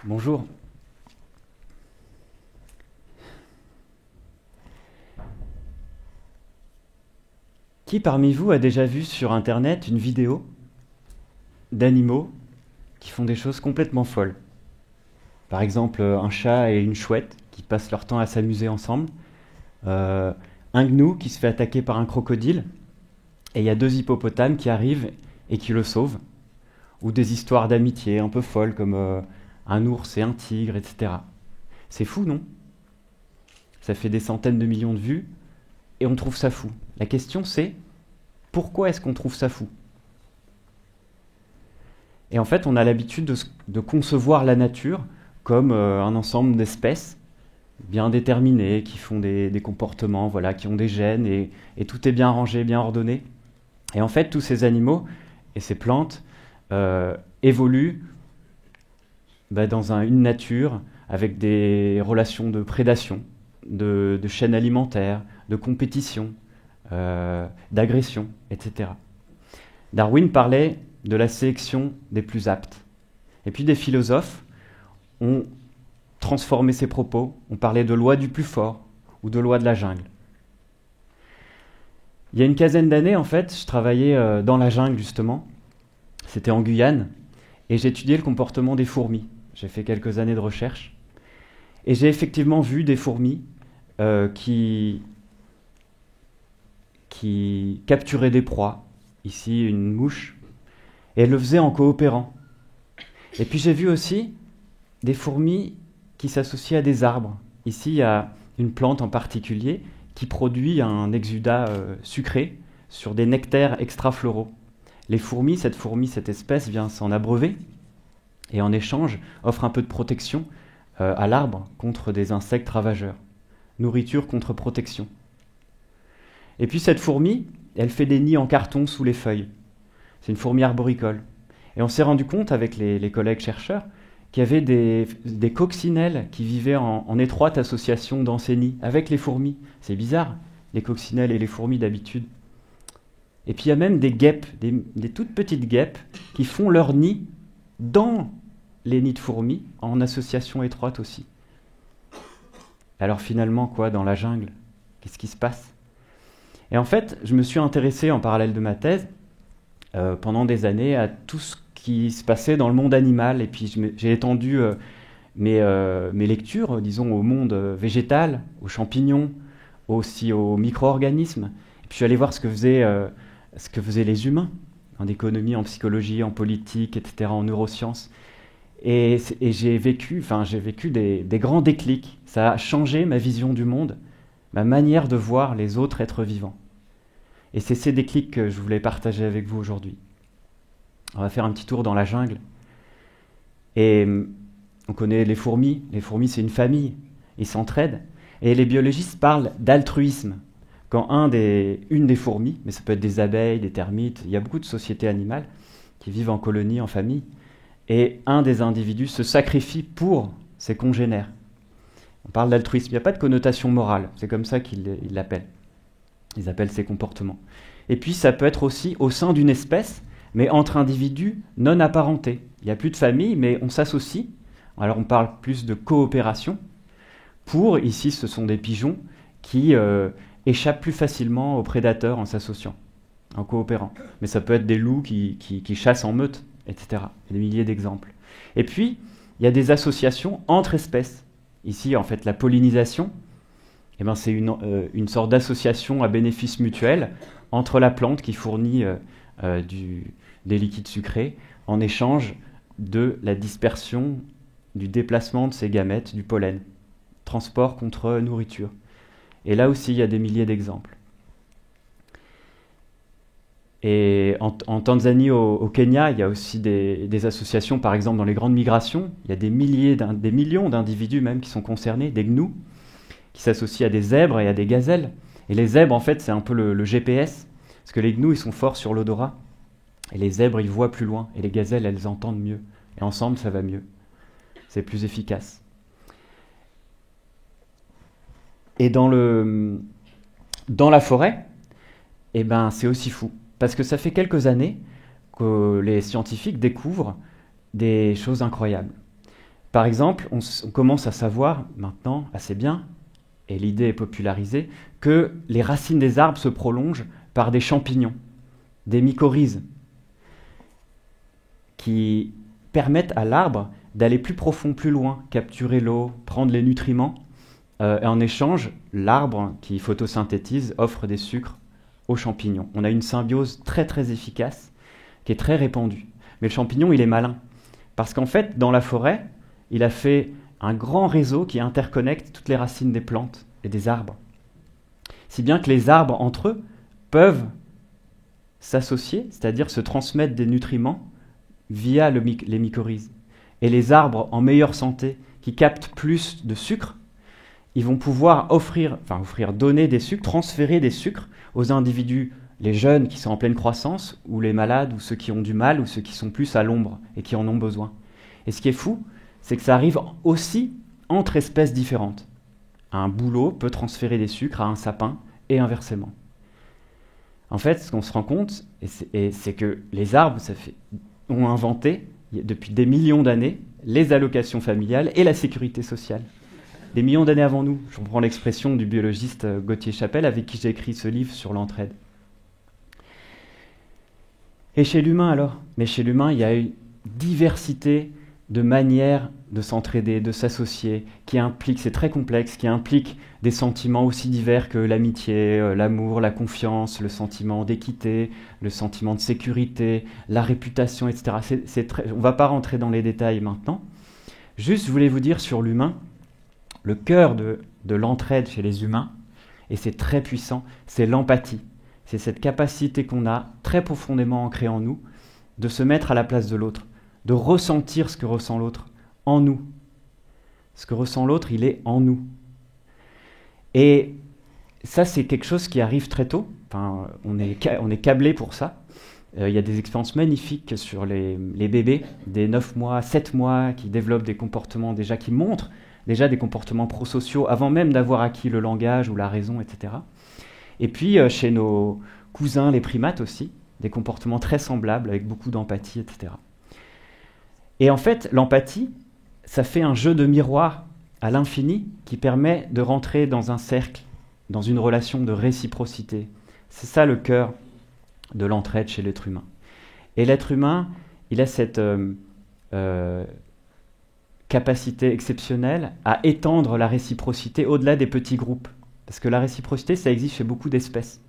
Bonjour. Qui parmi vous a déjà vu sur Internet une vidéo d'animaux qui font des choses complètement folles? Par exemple, un chat et une chouette qui passent leur temps à s'amuser ensemble, euh, un gnou qui se fait attaquer par un crocodile, et il y a deux hippopotames qui arrivent et qui le sauvent, ou des histoires d'amitié un peu folles comme un ours et un tigre, etc. C'est fou, non? Ça fait des centaines de millions de vues, et on trouve ça fou. La question c'est, pourquoi est-ce qu'on trouve ça fou? Et en fait, on a l'habitude de concevoir la nature comme un ensemble d'espèces bien déterminées, qui font des comportements, voilà, qui ont des gènes, et tout est bien rangé, bien ordonné. Et en fait, tous ces animaux et ces plantes évoluent dans une nature avec des relations de prédation, de chaîne alimentaire, de compétition, d'agression, etc. Darwin parlait de la sélection des plus aptes. Et puis des philosophes ont transformé ces propos, ont parlé de loi du plus fort ou de loi de la jungle. Il y a une quinzaine d'années, en fait, je travaillais dans la jungle, justement. C'était en Guyane, et j'étudiais le comportement des fourmis. J'ai fait quelques années de recherche, et j'ai effectivement vu des fourmis qui capturaient des proies. Ici, une mouche, et elles le faisaient en coopérant. Et puis j'ai vu aussi des fourmis qui s'associent à des arbres. Ici, il y a une plante en particulier qui produit un exudat sucré sur des nectaires extrafloraux. Les fourmis, cette espèce vient s'en abreuver et en échange offre un peu de protection à l'arbre contre des insectes ravageurs. Nourriture contre protection. Et puis cette fourmi, elle fait des nids en carton sous les feuilles. C'est une fourmi arboricole. Et on s'est rendu compte avec les collègues chercheurs qu'il y avait des coccinelles qui vivaient en étroite association dans ces nids avec les fourmis. C'est bizarre, les coccinelles et les fourmis d'habitude. Et puis il y a même des guêpes, des toutes petites guêpes qui font leur nid dans les nids de fourmis en association étroite aussi. Alors finalement, quoi, dans la jungle, qu'est-ce qui se passe? Et en fait, je me suis intéressé en parallèle de ma thèse pendant des années à tout ce qui se passait dans le monde animal. Et puis j'ai étendu mes lectures, disons, au monde végétal, aux champignons, aussi aux micro-organismes. Et puis je suis allé voir ce que faisaient les humains, en économie, en psychologie, en politique, etc., en neurosciences. Et j'ai vécu des grands déclics. Ça a changé ma vision du monde, ma manière de voir les autres êtres vivants. Et c'est ces déclics que je voulais partager avec vous aujourd'hui. On va faire un petit tour dans la jungle. Et on connaît les fourmis. Les fourmis, c'est une famille. Ils s'entraident. Et les biologistes parlent d'altruisme. Quand une des fourmis, mais ça peut être des abeilles, des termites, il y a beaucoup de sociétés animales qui vivent en colonie, en famille, et un des individus se sacrifie pour ses congénères. On parle d'altruisme. Il n'y a pas de connotation morale. C'est comme ça qu'ils l'appellent. Ils appellent ces comportements. Et puis ça peut être aussi au sein d'une espèce, mais entre individus non apparentés. Il n'y a plus de famille, mais on s'associe. Alors on parle plus de coopération. Ici, ce sont des pigeons qui échappent plus facilement aux prédateurs en s'associant, en coopérant. Mais ça peut être des loups qui chassent en meute, etc. Il y a des milliers d'exemples. Et puis, il y a des associations entre espèces. Ici, en fait, la pollinisation, c'est une sorte d'association à bénéfice mutuel entre la plante qui fournit des liquides sucrés en échange de la dispersion, du déplacement de ses gamètes, du pollen. Transport contre nourriture. Et là aussi, il y a des milliers d'exemples. Et en Tanzanie, au Kenya, il y a aussi des associations, par exemple dans les grandes migrations, il y a des millions d'individus même qui sont concernés, des gnous, qui s'associent à des zèbres et à des gazelles. Et les zèbres, en fait, c'est un peu le GPS, parce que les gnous, ils sont forts sur l'odorat, et les zèbres, ils voient plus loin, et les gazelles, elles entendent mieux. Et ensemble, ça va mieux. C'est plus efficace. Et dans la forêt, c'est aussi fou. Parce que ça fait quelques années que les scientifiques découvrent des choses incroyables. Par exemple, on commence à savoir maintenant, assez bien, et l'idée est popularisée, que les racines des arbres se prolongent par des champignons, des mycorhizes, qui permettent à l'arbre d'aller plus profond, plus loin, capturer l'eau, prendre les nutriments. Et en échange, l'arbre qui photosynthétise offre des sucres aux champignons. On a une symbiose très très efficace qui est très répandue. Mais le champignon, il est malin. Parce qu'en fait, dans la forêt, il a fait un grand réseau qui interconnecte toutes les racines des plantes et des arbres. Si bien que les arbres, entre eux, peuvent s'associer, c'est-à-dire se transmettre des nutriments via les mycorhizes. Et les arbres en meilleure santé, qui captent plus de sucre, ils vont pouvoir donner des sucres, transférer des sucres aux individus, les jeunes qui sont en pleine croissance, ou les malades, ou ceux qui ont du mal, ou ceux qui sont plus à l'ombre et qui en ont besoin. Et ce qui est fou, c'est que ça arrive aussi entre espèces différentes. Un bouleau peut transférer des sucres à un sapin et inversement. En fait, ce qu'on se rend compte, c'est que les arbres ont inventé, depuis des millions d'années, les allocations familiales et la sécurité sociale. Des millions d'années avant nous. Je reprends l'expression du biologiste Gauthier Chapelle, avec qui j'ai écrit ce livre sur l'entraide. Et chez l'humain alors? Mais chez l'humain, il y a une diversité de manières de s'entraider, de s'associer, c'est très complexe, qui implique des sentiments aussi divers que l'amitié, l'amour, la confiance, le sentiment d'équité, le sentiment de sécurité, la réputation, etc. On ne va pas rentrer dans les détails maintenant. Juste, je voulais vous dire sur l'humain, le cœur de l'entraide chez les humains, et c'est très puissant, c'est l'empathie. C'est cette capacité qu'on a très profondément ancrée en nous de se mettre à la place de l'autre, de ressentir ce que ressent l'autre en nous. Ce que ressent l'autre, il est en nous. Et ça, c'est quelque chose qui arrive très tôt. Enfin, on est câblé pour ça. Il y a des expériences magnifiques sur les bébés, des 9 mois, 7 mois, qui développent des comportements déjà, qui montrent déjà des comportements prosociaux avant même d'avoir acquis le langage ou la raison, etc. Et puis, chez nos cousins, les primates aussi, des comportements très semblables, avec beaucoup d'empathie, etc. Et en fait, l'empathie, ça fait un jeu de miroir à l'infini qui permet de rentrer dans un cercle, dans une relation de réciprocité. C'est ça le cœur de l'entraide chez l'être humain. Et l'être humain, il a cette capacité exceptionnelle à étendre la réciprocité au-delà des petits groupes. Parce que la réciprocité, ça existe chez beaucoup d'espèces.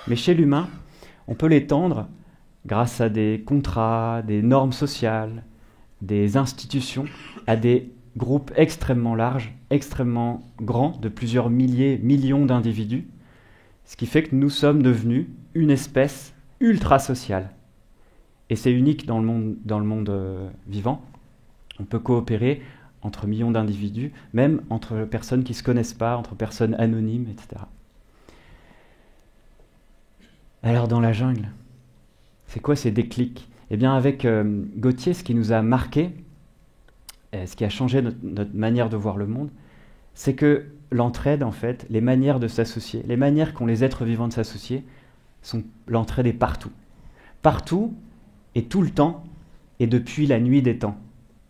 Mais chez l'humain, on peut l'étendre grâce à des contrats, des normes sociales, des institutions, à des groupes extrêmement larges, extrêmement grands, de plusieurs millions d'individus, ce qui fait que nous sommes devenus une espèce ultra sociale. Et c'est unique dans le monde vivant. On peut coopérer entre millions d'individus, même entre personnes qui ne se connaissent pas, entre personnes anonymes, etc. Alors dans la jungle, c'est quoi ces déclics? Eh bien avec Gauthier, ce qui nous a marqué, ce qui a changé notre manière de voir le monde, c'est que l'entraide, en fait, les manières de s'associer, les manières qu'ont les êtres vivants de s'associer, l'entraide est partout. Partout et tout le temps et depuis la nuit des temps.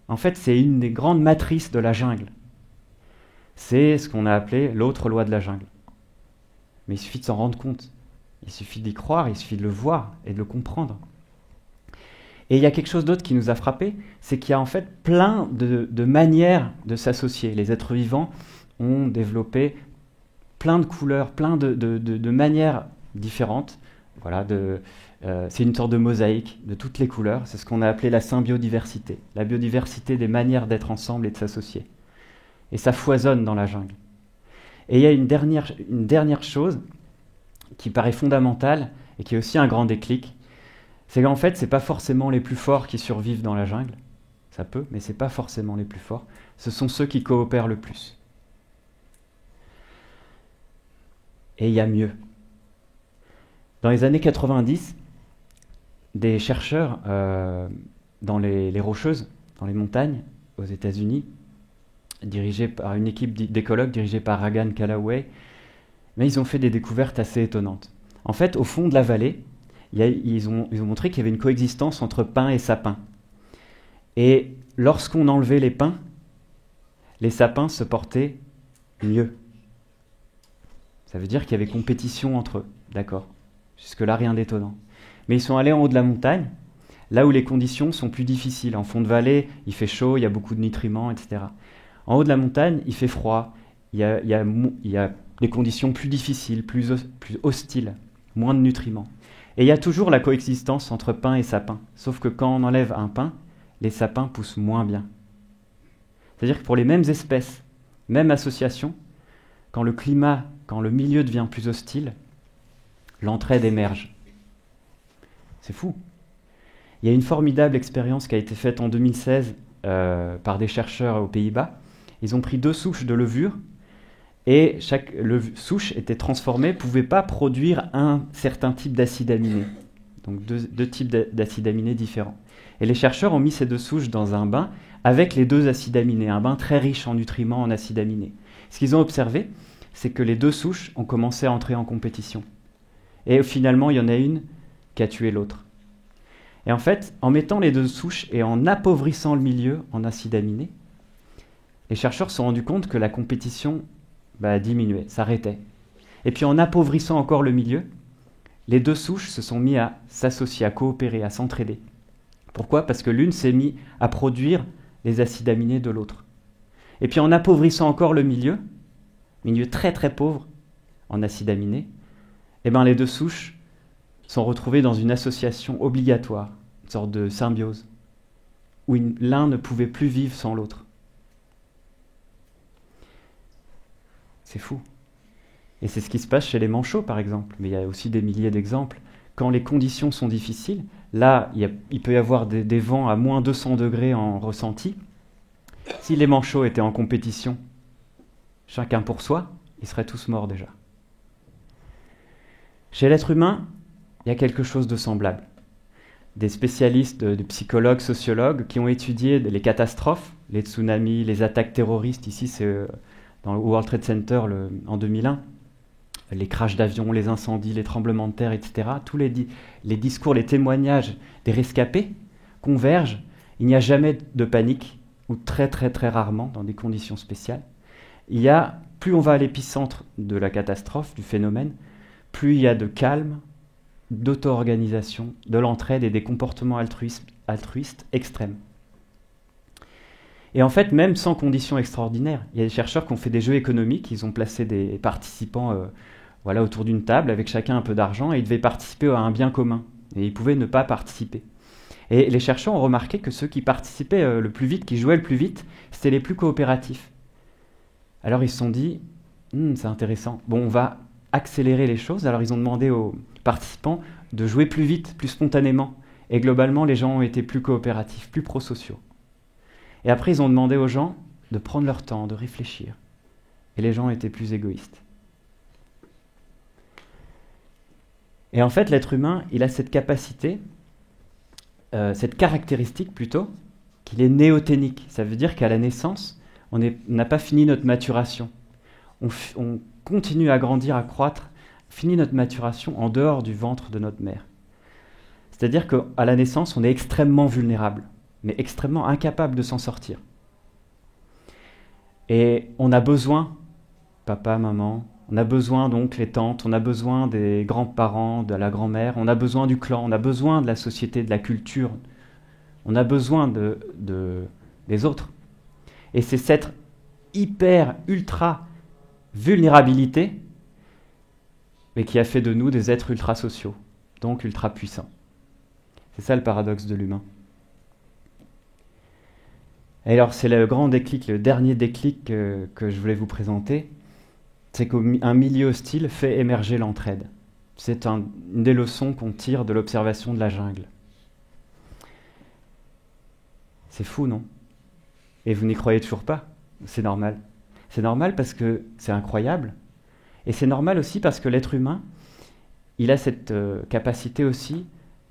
En fait, c'est une des grandes matrices de la jungle. C'est ce qu'on a appelé l'autre loi de la jungle. Mais il suffit de s'en rendre compte. Il suffit d'y croire, il suffit de le voir et de le comprendre. Et il y a quelque chose d'autre qui nous a frappé, c'est qu'il y a en fait plein de manières de s'associer. Les êtres vivants ont développé plein de couleurs, plein de manières différentes. Voilà, c'est une sorte de mosaïque de toutes les couleurs. C'est ce qu'on a appelé la symbiodiversité, la biodiversité des manières d'être ensemble et de s'associer. Et ça foisonne dans la jungle. Et il y a une dernière chose qui paraît fondamentale et qui est aussi un grand déclic, c'est qu'en fait, ce n'est pas forcément les plus forts qui survivent dans la jungle. Ça peut, mais ce n'est pas forcément les plus forts. Ce sont ceux qui coopèrent le plus. Et il y a mieux. Dans les années 90, des chercheurs dans les Rocheuses, dans les montagnes, aux États-Unis, dirigés par une équipe d'écologues dirigée par Reagan Callaway, mais ils ont fait des découvertes assez étonnantes. En fait, au fond de la vallée, ils ont montré qu'il y avait une coexistence entre pins et sapins. Et lorsqu'on enlevait les pins, les sapins se portaient mieux. Ça veut dire qu'il y avait compétition entre eux, d'accord. Jusque-là, rien d'étonnant. Mais ils sont allés en haut de la montagne, là où les conditions sont plus difficiles. En fond de vallée, il fait chaud, il y a beaucoup de nutriments, etc. En haut de la montagne, il fait froid, il y a des conditions plus difficiles, plus hostiles, moins de nutriments. Et il y a toujours la coexistence entre pin et sapin. Sauf que quand on enlève un pin, les sapins poussent moins bien. C'est-à-dire que pour les mêmes espèces, même association, quand le climat, quand le milieu devient plus hostile, l'entraide émerge. C'est fou. Il y a une formidable expérience qui a été faite en 2016 par des chercheurs aux Pays-Bas. Ils ont pris 2 souches de levure et chaque souche était transformée, ne pouvait pas produire un certain type d'acide aminé. Donc deux types d'acides aminés différents. Et les chercheurs ont mis ces 2 souches dans un bain avec les 2 acides aminés, un bain très riche en nutriments, en acides aminés. Ce qu'ils ont observé, c'est que les 2 souches ont commencé à entrer en compétition. Et finalement, il y en a une qui a tué l'autre. Et en fait, en mettant les 2 souches et en appauvrissant le milieu en acides aminés, les chercheurs se sont rendus compte que la compétition diminuait, s'arrêtait. Et puis en appauvrissant encore le milieu, les 2 souches se sont mis à s'associer, à coopérer, à s'entraider. Pourquoi ? Parce que l'une s'est mise à produire les acides aminés de l'autre. Et puis en appauvrissant encore le milieu très très pauvre en acides aminés, les 2 souches sont retrouvées dans une association obligatoire, une sorte de symbiose, où l'un ne pouvait plus vivre sans l'autre. C'est fou. Et c'est ce qui se passe chez les manchots, par exemple. Mais il y a aussi des milliers d'exemples. Quand les conditions sont difficiles, là, il peut y avoir des vents à moins 200 degrés en ressenti. Si les manchots étaient en compétition, chacun pour soi, ils seraient tous morts déjà. Chez l'être humain, il y a quelque chose de semblable. Des spécialistes, de psychologues, sociologues, qui ont étudié les catastrophes, les tsunamis, les attaques terroristes. Ici, c'est dans le World Trade Center en 2001. Les crashs d'avions, les incendies, les tremblements de terre, etc. Tous les discours, les témoignages des rescapés convergent. Il n'y a jamais de panique, ou très très très rarement, dans des conditions spéciales. Plus on va à l'épicentre de la catastrophe, du phénomène, plus il y a de calme, d'auto-organisation, de l'entraide et des comportements altruistes extrêmes. Et en fait, même sans conditions extraordinaires, il y a des chercheurs qui ont fait des jeux économiques, ils ont placé des participants autour d'une table avec chacun un peu d'argent et ils devaient participer à un bien commun. Et ils pouvaient ne pas participer. Et les chercheurs ont remarqué que ceux qui participaient le plus vite, qui jouaient le plus vite, c'était les plus coopératifs. Alors ils se sont dit, c'est intéressant, on va accélérer les choses. Alors ils ont demandé aux participants de jouer plus vite, plus spontanément. Et globalement, les gens ont été plus coopératifs, plus prosociaux. Et après, ils ont demandé aux gens de prendre leur temps, de réfléchir. Et les gens étaient plus égoïstes. Et en fait, l'être humain, il a cette capacité, cette caractéristique plutôt, qu'il est néothénique. Ça veut dire qu'à la naissance, on n'a pas fini notre maturation. On continue à grandir, à croître, finit notre maturation en dehors du ventre de notre mère. C'est-à-dire qu'à la naissance, on est extrêmement vulnérable, mais extrêmement incapable de s'en sortir. Et on a besoin, papa, maman, on a besoin donc les tantes, on a besoin des grands-parents, de la grand-mère, on a besoin du clan, on a besoin de la société, de la culture, on a besoin des autres. Et c'est cette ultra vulnérabilité, mais qui a fait de nous des êtres ultra sociaux, donc ultra puissants. C'est ça le paradoxe de l'humain. Et alors c'est le grand déclic, le dernier déclic que je voulais vous présenter, c'est qu'un milieu hostile fait émerger l'entraide. C'est une des leçons qu'on tire de l'observation de la jungle. C'est fou, non ? Et vous n'y croyez toujours pas ? C'est normal. C'est normal parce que c'est incroyable. Et c'est normal aussi parce que l'être humain, il a cette capacité aussi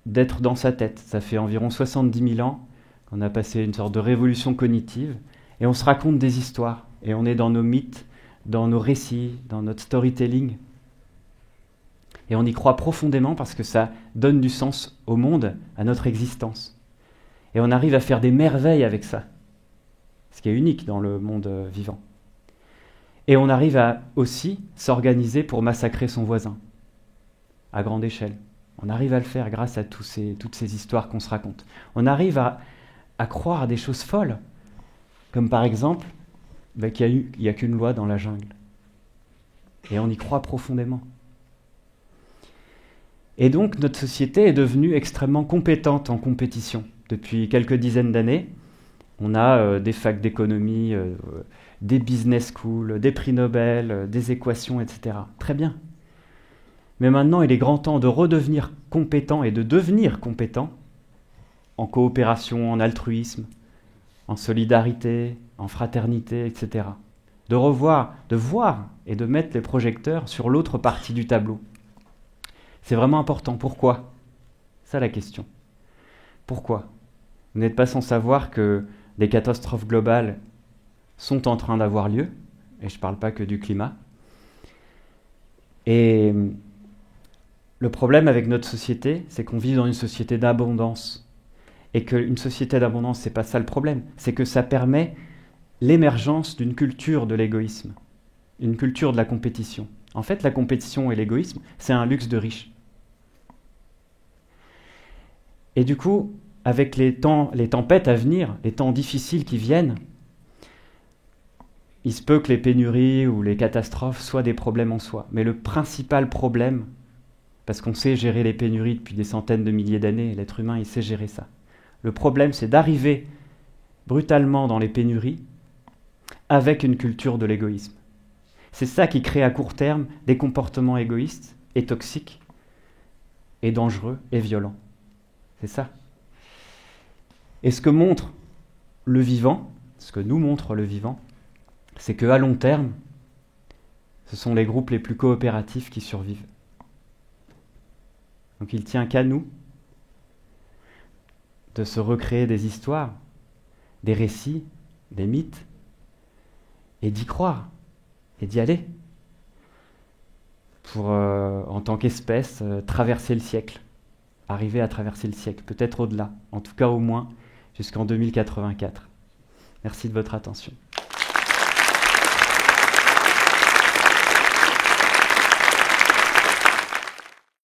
d'être dans sa tête. Ça fait environ 70 000 ans qu'on a passé une sorte de révolution cognitive et on se raconte des histoires. Et on est dans nos mythes, dans nos récits, dans notre storytelling. Et on y croit profondément parce que ça donne du sens au monde, à notre existence. Et on arrive à faire des merveilles avec ça. ce qui est unique dans le monde vivant. Et on arrive à aussi s'organiser pour massacrer son voisin, à grande échelle. On arrive à le faire grâce à toutes ces histoires qu'on se raconte. On arrive à croire à des choses folles, comme par exemple qu'il n'y a qu'une loi dans la jungle. Et on y croit profondément. Et donc notre société est devenue extrêmement compétente en compétition. Depuis quelques dizaines d'années, on a des facs d'économie, des business schools, des prix Nobel, des équations, etc. Très bien. Mais maintenant, il est grand temps de redevenir compétent et de devenir compétent en coopération, en altruisme, en solidarité, en fraternité, etc. De voir et de mettre les projecteurs sur l'autre partie du tableau. C'est vraiment important. Pourquoi ? C'est ça la question. Pourquoi ? Vous n'êtes pas sans savoir que des catastrophes globales sont en train d'avoir lieu, et je ne parle pas que du climat. Et le problème avec notre société, c'est qu'on vit dans une société d'abondance. Et qu'une société d'abondance, c'est pas ça le problème. C'est que ça permet l'émergence d'une culture de l'égoïsme, une culture de la compétition. En fait, la compétition et l'égoïsme, c'est un luxe de riches. Et du coup, avec les tempêtes à venir, les temps difficiles qui viennent, il se peut que les pénuries ou les catastrophes soient des problèmes en soi. Mais le principal problème, parce qu'on sait gérer les pénuries depuis des centaines de milliers d'années, l'être humain, il sait gérer ça. Le problème, c'est d'arriver brutalement dans les pénuries avec une culture de l'égoïsme. C'est ça qui crée à court terme des comportements égoïstes et toxiques et dangereux et violents. C'est ça. Et ce que montre le vivant, ce que nous montre le vivant, c'est qu'à long terme, ce sont les groupes les plus coopératifs qui survivent. Donc il tient qu'à nous de se recréer des histoires, des récits, des mythes, et d'y croire, et d'y aller, pour, en tant qu'espèce, traverser le siècle, arriver à traverser le siècle, peut-être au-delà, en tout cas au moins jusqu'en 2084. Merci de votre attention.